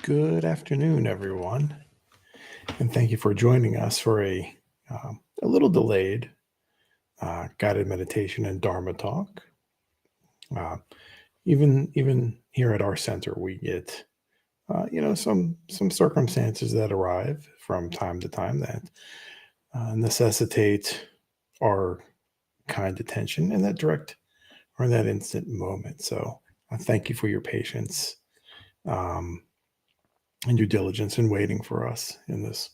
Good afternoon, everyone, and thank you for joining us for a little delayed guided meditation and Dharma talk. Uh, even here at our center, we get some circumstances that arrive from time to time that necessitate our kind attention in that direct or in that instant moment. So, thank you for your patience. Um, and your diligence in waiting for us in this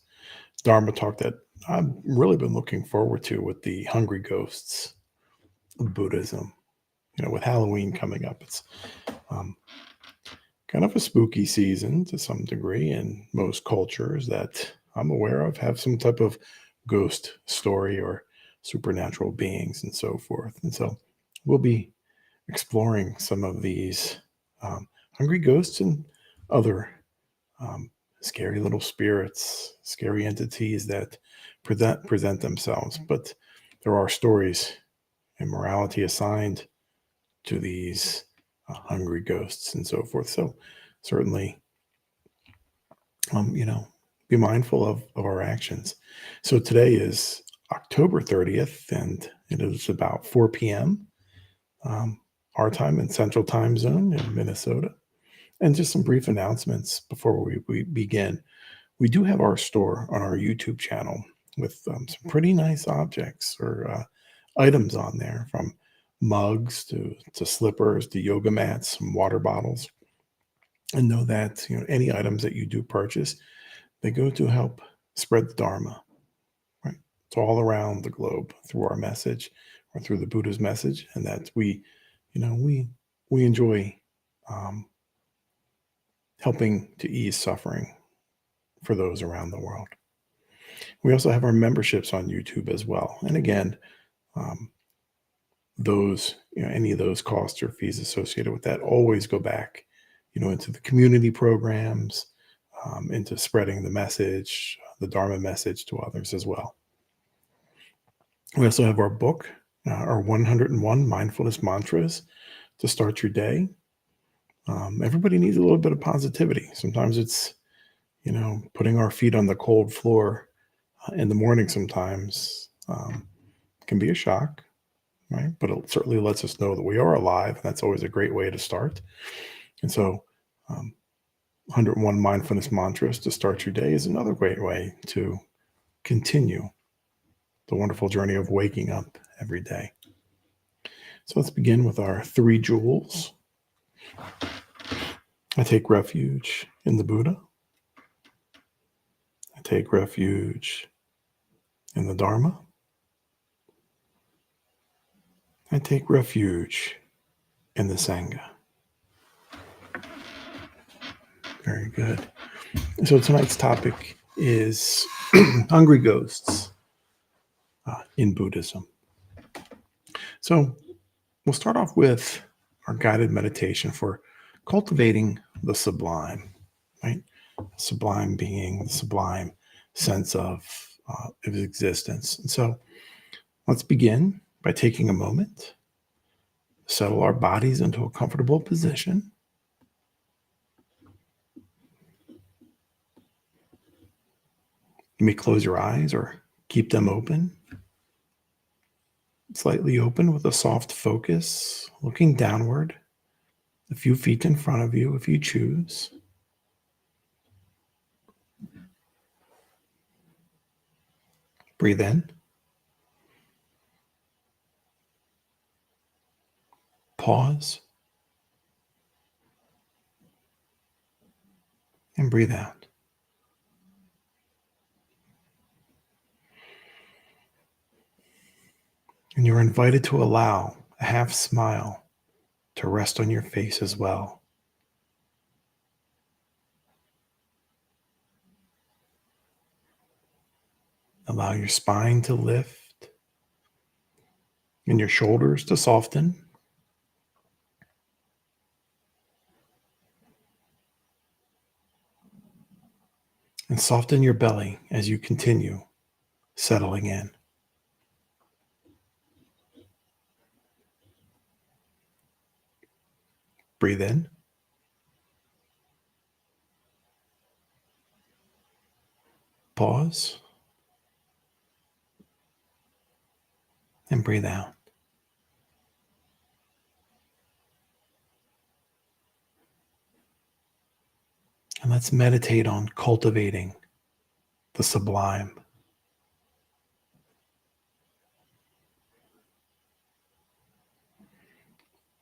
Dharma talk that I've really been looking forward to with the Hungry Ghosts of Buddhism. With Halloween coming up, it's um, kind of a spooky season to some degree, and most cultures that I'm aware of have some type of ghost story or supernatural beings and so forth. And so we'll be exploring some of these hungry ghosts and other um, scary little spirits, scary entities that present themselves. But there are stories and morality assigned to these hungry ghosts and so forth. So certainly, um, you know, be mindful of our actions. So today is October 30th, and it is about 4 p.m. Um, our time in Central Time Zone in Minnesota. And just some brief announcements before we begin. We do have our store on our YouTube channel with some pretty nice objects or items on there, from mugs to slippers to yoga mats, some water bottles. And know that any items that you do purchase, they go to help spread the Dharma. Right, it's all around the globe through our message or through the Buddha's message, and that we enjoy um, helping to ease suffering for those around the world. We also have our memberships on YouTube as well. And again, um, any of those costs or fees associated with that always go back, into the community programs, into spreading the message, the Dharma message to others as well. We also have our book, our 101 mindfulness mantras to start your day. Everybody needs a little bit of positivity. Sometimes it's, putting our feet on the cold floor in the morning sometimes can be a shock, right? But it certainly lets us know that we are alive. And that's always a great way to start. And so 101 mindfulness mantras to start your day is another great way to continue the wonderful journey of waking up every day. So let's begin with our 3 jewels. I take refuge in the Buddha. I take refuge in the Dharma. I take refuge in the Sangha. Very good. So tonight's topic is hungry ghosts in Buddhism. So we'll start off with our guided meditation for cultivating the sublime, right? Sublime being, the sublime sense of existence. And so let's begin by taking a moment, settle our bodies into a comfortable position. You may close your eyes or keep them open, slightly open with a soft focus, looking downward, a few feet in front of you if you choose. Breathe in. Pause. And breathe out. And you're invited to allow a half smile to rest on your face as well. Allow your spine to lift and your shoulders to soften. And soften your belly as you continue settling in. Breathe in. Pause and breathe out. And let's meditate on cultivating the sublime.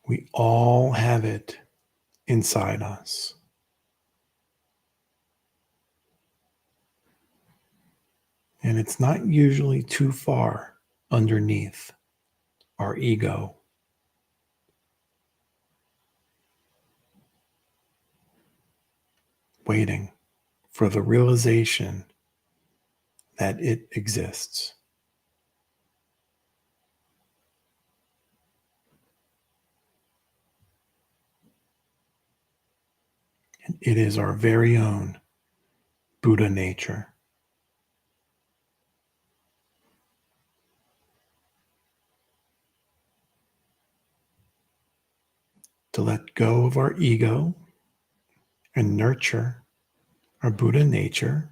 We all have it inside us. And it's not usually too far underneath our ego. Waiting for the realization that it exists. And it is our very own Buddha nature. To let go of our ego and nurture our Buddha nature,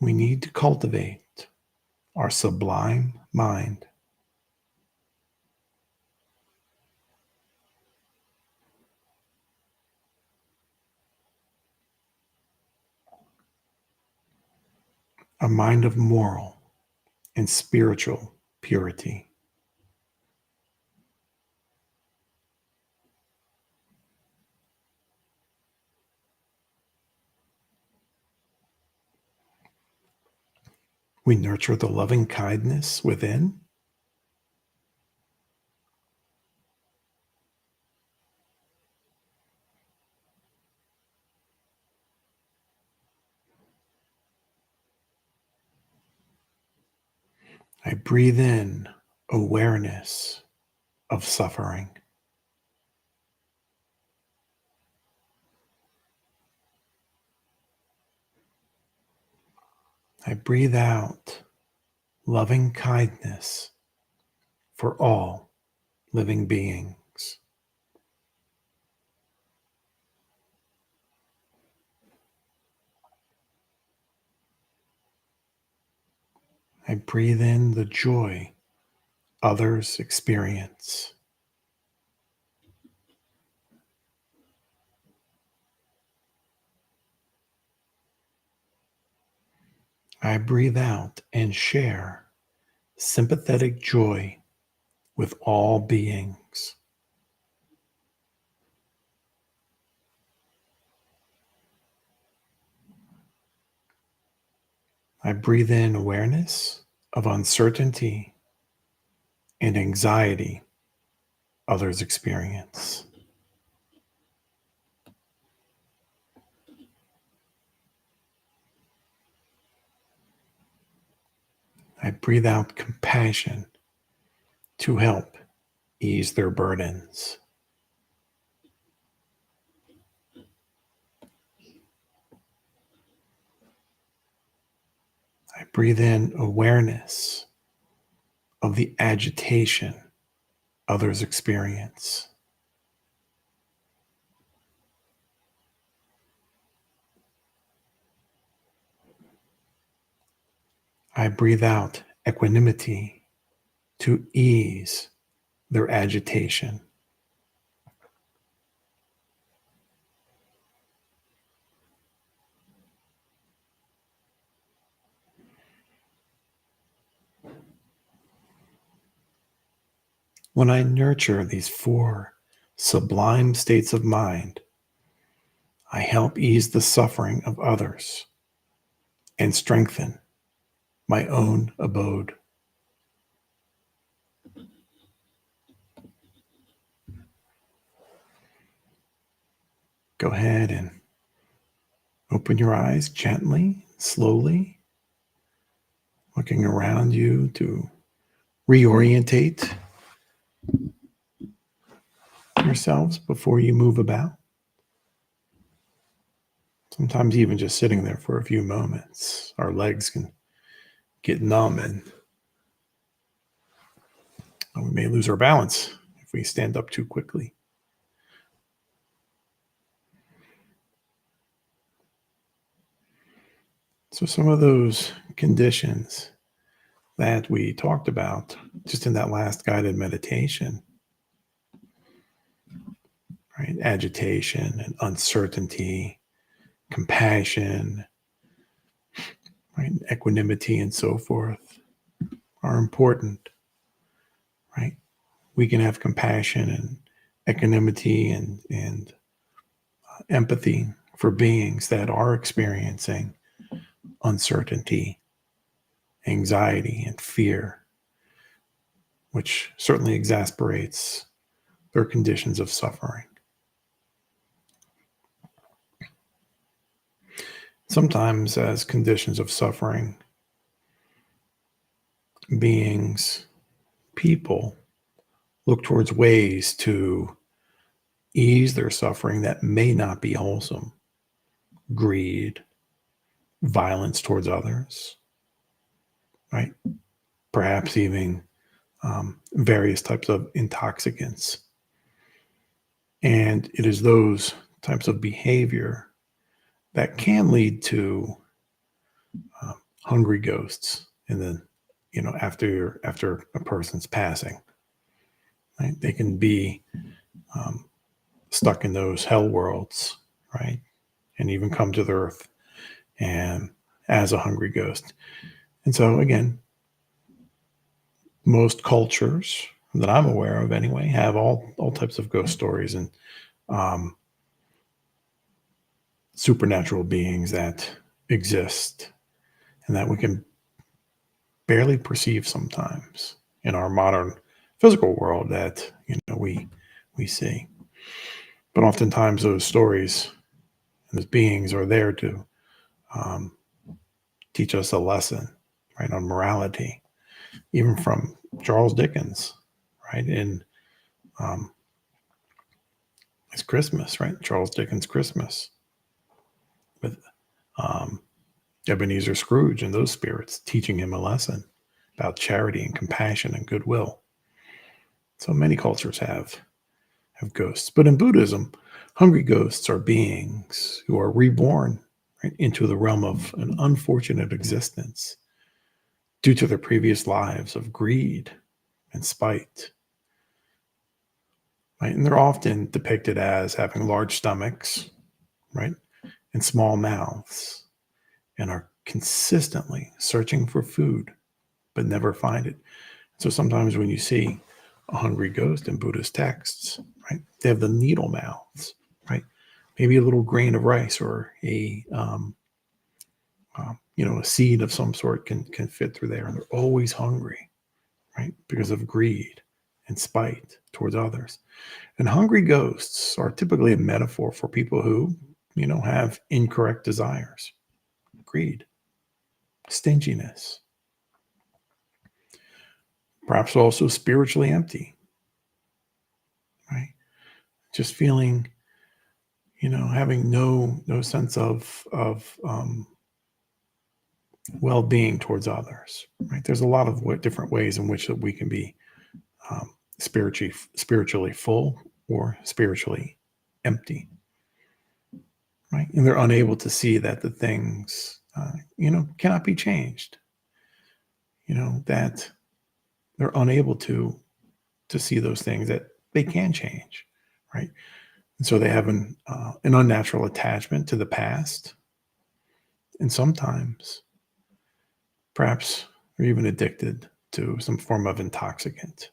we need to cultivate our sublime mind. A mind of moral and spiritual purity. We nurture the loving kindness within. I breathe in awareness of suffering. I breathe out loving kindness for all living beings. I breathe in the joy others experience. I breathe out and share sympathetic joy with all beings. I breathe in awareness of uncertainty and anxiety others experience. I breathe out compassion to help ease their burdens. I breathe in awareness of the agitation others experience. I breathe out equanimity to ease their agitation. When I nurture these four sublime states of mind, I help ease the suffering of others and strengthen my own abode. Go ahead and open your eyes gently, slowly, looking around you to reorientate yourselves before you move about. Sometimes even just sitting there for a few moments, our legs can get numb and we may lose our balance if we stand up too quickly. So some of those conditions that we talked about just in that last guided meditation, right? Agitation and uncertainty, compassion, right? Equanimity and so forth are important, right? We can have compassion and equanimity and empathy for beings that are experiencing uncertainty, anxiety, and fear, which certainly exasperates their conditions of suffering. Sometimes, as conditions of suffering, beings, people look towards ways to ease their suffering that may not be wholesome. Greed, violence towards others, right? Perhaps even various types of intoxicants. And it is those types of behavior that can lead to hungry ghosts in the, after a person's passing. Right? They can be stuck in those hell worlds, right? And even come to the earth and as a hungry ghost. And so again, most cultures that I'm aware of anyway have all types of ghost stories and supernatural beings that exist and that we can barely perceive sometimes in our modern physical world that we see. But oftentimes those stories and those beings are there to teach us a lesson, right, on morality, even from Charles Dickens, right, in it's Christmas, right? Charles Dickens' Christmas with Ebenezer Scrooge and those spirits teaching him a lesson about charity and compassion and goodwill. So many cultures have ghosts. But in Buddhism, hungry ghosts are beings who are reborn, right, into the realm of an unfortunate existence due to their previous lives of greed and spite. Right? And they're often depicted as having large stomachs, right, and small mouths, and are consistently searching for food, but never find it. So sometimes when you see a hungry ghost in Buddhist texts, right, they have the needle mouths, right? Maybe a little grain of rice or a a seed of some sort can fit through there, and they're always hungry, right, because of greed and spite towards others. And hungry ghosts are typically a metaphor for people who, have incorrect desires, greed, stinginess, perhaps also spiritually empty, right? Just feeling, having no sense of well-being towards others, right? There's a lot of different ways in which that we can be spiritually full or spiritually empty, right? And they're unable to see that the things, cannot be changed. That they're unable to see those things that they can change, right? And so they have an unnatural attachment to the past, and sometimes, perhaps, they're even addicted to some form of intoxicant.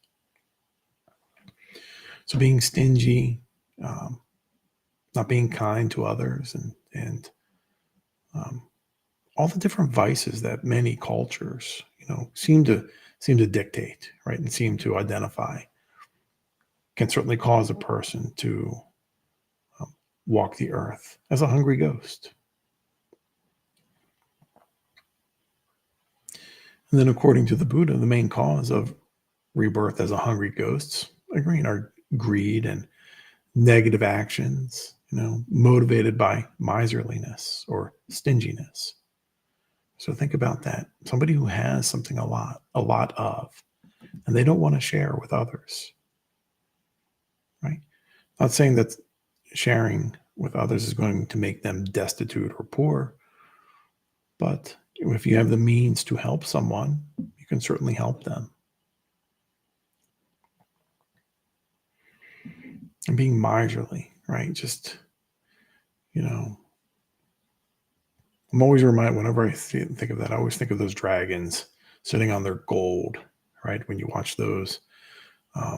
So being stingy, not being kind to others, and all the different vices that many cultures, seem to dictate, right, and seem to identify, can certainly cause a person to walk the earth as a hungry ghost. And then, according to the Buddha, the main cause of rebirth as a hungry ghost, agreeing, are greed and negative actions, motivated by miserliness or stinginess. So think about that. Somebody who has something a lot of, and they don't want to share with others, right? Not saying that sharing with others is going to make them destitute or poor, But if you have the means to help someone, you can certainly help them. And being miserly, right? Just, I'm always reminded, whenever I think of that, I always think of those dragons sitting on their gold, right? When you watch those, or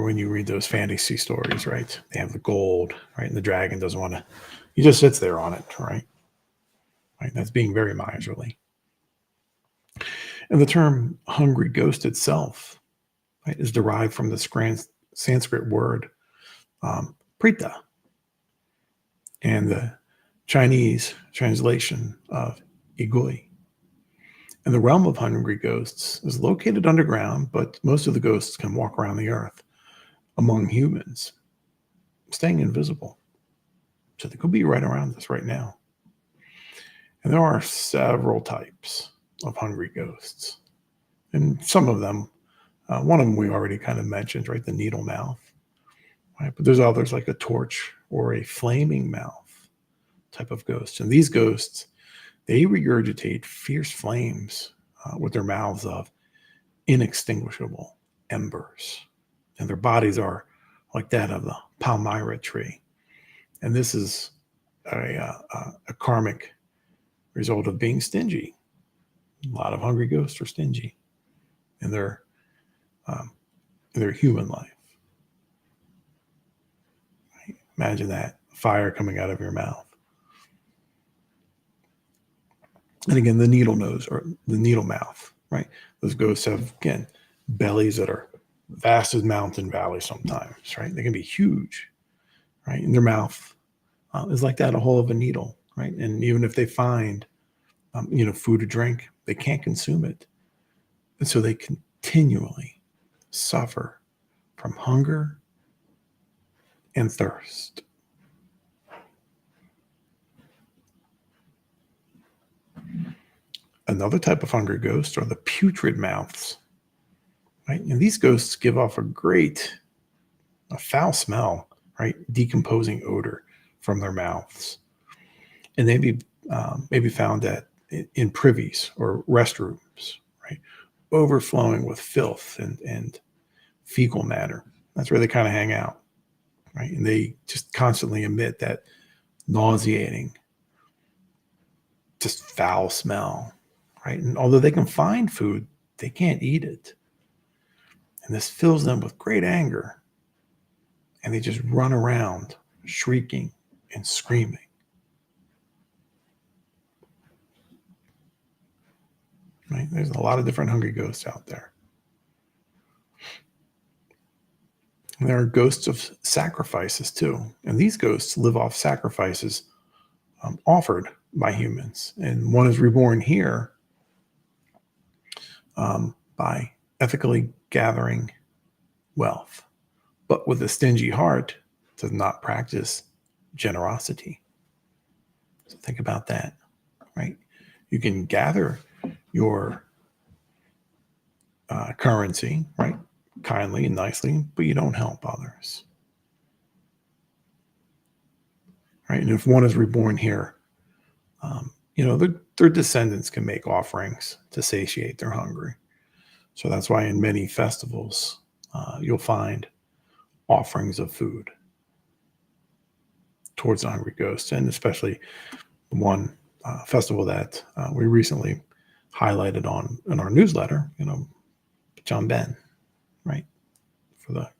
when you read those fantasy stories, right? They have the gold, right? And the dragon doesn't want to, he just sits there on it, right? Right? That's being very miserly. And the term hungry ghost itself, right, is derived from the Sanskrit word prita, and the Chinese translation of igui. And the realm of hungry ghosts is located underground, but most of the ghosts can walk around the earth among humans, staying invisible. So they could be right around us right now. And there are several types of hungry ghosts. And some of them, one of them we already kind of mentioned, right? The needle mouth. Right? But there's others like a torch or a flaming mouth type of ghost. And these ghosts, they regurgitate fierce flames with their mouths of inextinguishable embers. And their bodies are like that of the palmyra tree. And this is a karmic result of being stingy. A lot of hungry ghosts are stingy in their human life. Right? Imagine that fire coming out of your mouth. And again, the needle nose or the needle mouth, right? Those ghosts have, again, bellies that are vast as mountain valleys sometimes, right? They can be huge, right? And their mouth is like that, a hole of a needle, right? And even if they find, food or drink, they can't consume it. And so they continually suffer from hunger and thirst. Another type of hungry ghost are the putrid mouths, right? And these ghosts give off a foul smell, right? Decomposing odor from their mouths. And they may be found in privies or restrooms, right? Overflowing with filth and fecal matter. That's where they kind of hang out, right? And they just constantly emit that nauseating, just foul smell, right? And although they can find food, they can't eat it. And this fills them with great anger. And they just run around shrieking and screaming. Right? There's a lot of different hungry ghosts out there. And there are ghosts of sacrifices too. And these ghosts live off sacrifices offered by humans. And one is reborn here by ethically gathering wealth, but with a stingy heart does not practice generosity. So think about that, right? You can gather your currency, right, kindly and nicely, but you don't help others, right? And if one is reborn here, their descendants can make offerings to satiate their hunger. So that's why in many festivals, you'll find offerings of food towards the hungry ghosts, and especially one festival that we recently highlighted in our newsletter, John Ben, right, for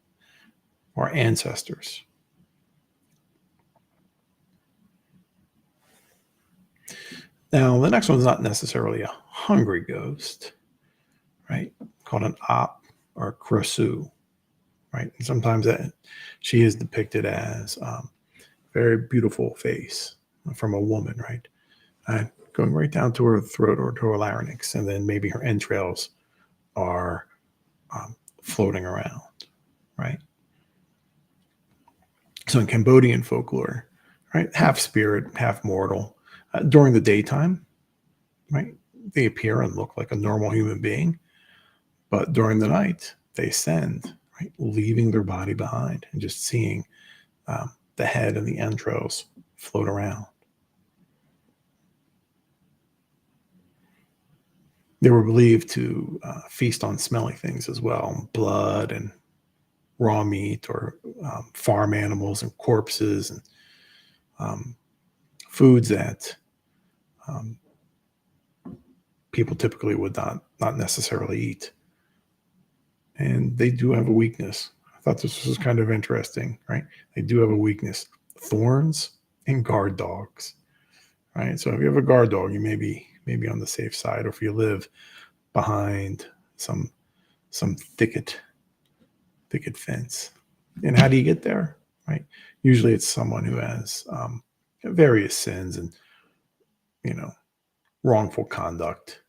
our ancestors. Now, the next one's not necessarily a hungry ghost, right, called an op or krosu, right? And sometimes she is depicted as very beautiful face from a woman, right? Going right down to her throat or to her larynx, and then maybe her entrails are floating around, right? So in Cambodian folklore, right, half spirit, half mortal, during the daytime, right, they appear and look like a normal human being, but during the night, they ascend, right, leaving their body behind and just seeing the head and the entrails float around. They were believed to feast on smelly things as well, blood and raw meat, or farm animals and corpses, and um, foods that um, people typically would not necessarily eat. And they do have a weakness. I thought this was kind of interesting, right? They do have a weakness: thorns and guard dogs, right? So if you have a guard dog, you may be on the safe side, or if you live behind some thicket fence. And how do you get there, right? Usually it's someone who has various sins and, wrongful conduct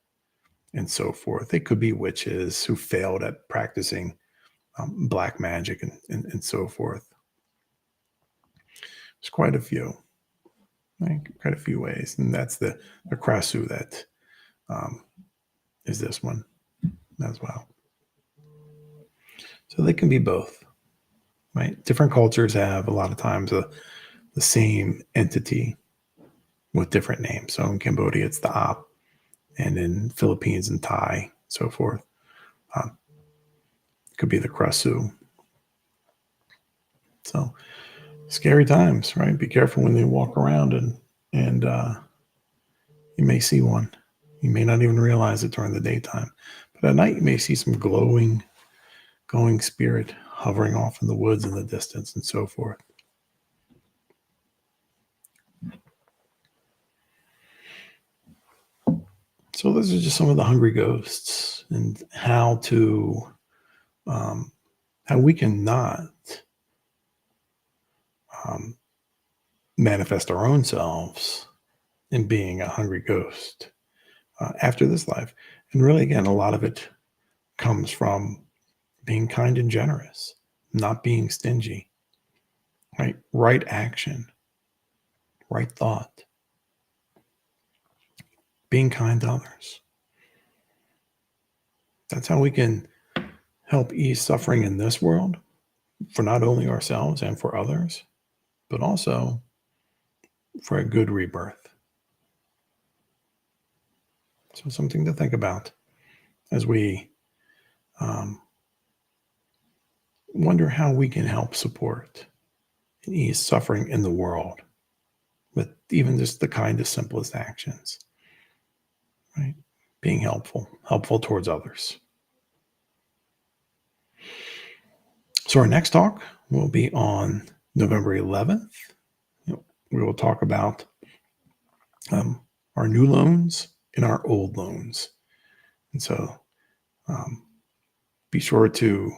and so forth. They could be witches who failed at practicing black magic and so forth. There's quite a few, right? Quite a few ways. And that's the krasu that is this one as well. So they can be both, right? Different cultures have a lot of times the same entity with different names. So in Cambodia, it's the Op, and in Philippines and Thai, so forth. It could be the Krasu. So scary times, right? Be careful when you walk around, and you may see one. You may not even realize it during the daytime, but at night you may see some glowing spirit hovering off in the woods in the distance and so forth. So those are just some of the hungry ghosts, and how we can not manifest our own selves in being a hungry ghost after this life. And really, again, a lot of it comes from being kind and generous, not being stingy, right? Right action, right thought, being kind to others. That's how we can help ease suffering in this world for not only ourselves and for others, but also for a good rebirth. So something to think about as we wonder how we can help support and ease suffering in the world with even just the kindest, simplest actions, right? Being helpful towards others. So our next talk will be on November 11th. We will talk about our new loans and our old loans. And so be sure to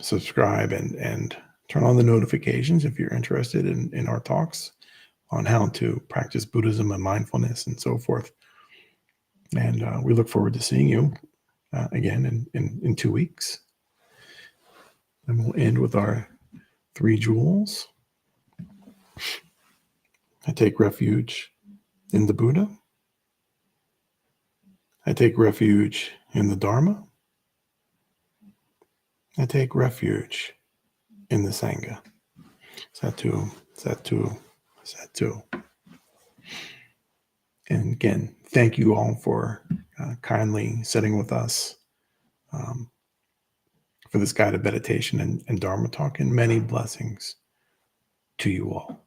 subscribe and turn on the notifications if you're interested in our talks on how to practice Buddhism and mindfulness and so forth. And we look forward to seeing you again in 2 weeks. And we'll end with our 3 jewels. I take refuge in the Buddha. I take refuge in the Dharma. I take refuge in the Sangha. Sathu, Sathu, Sathu. And again, thank you all for kindly sitting with us for this guided meditation and Dharma Talk, and many blessings to you all.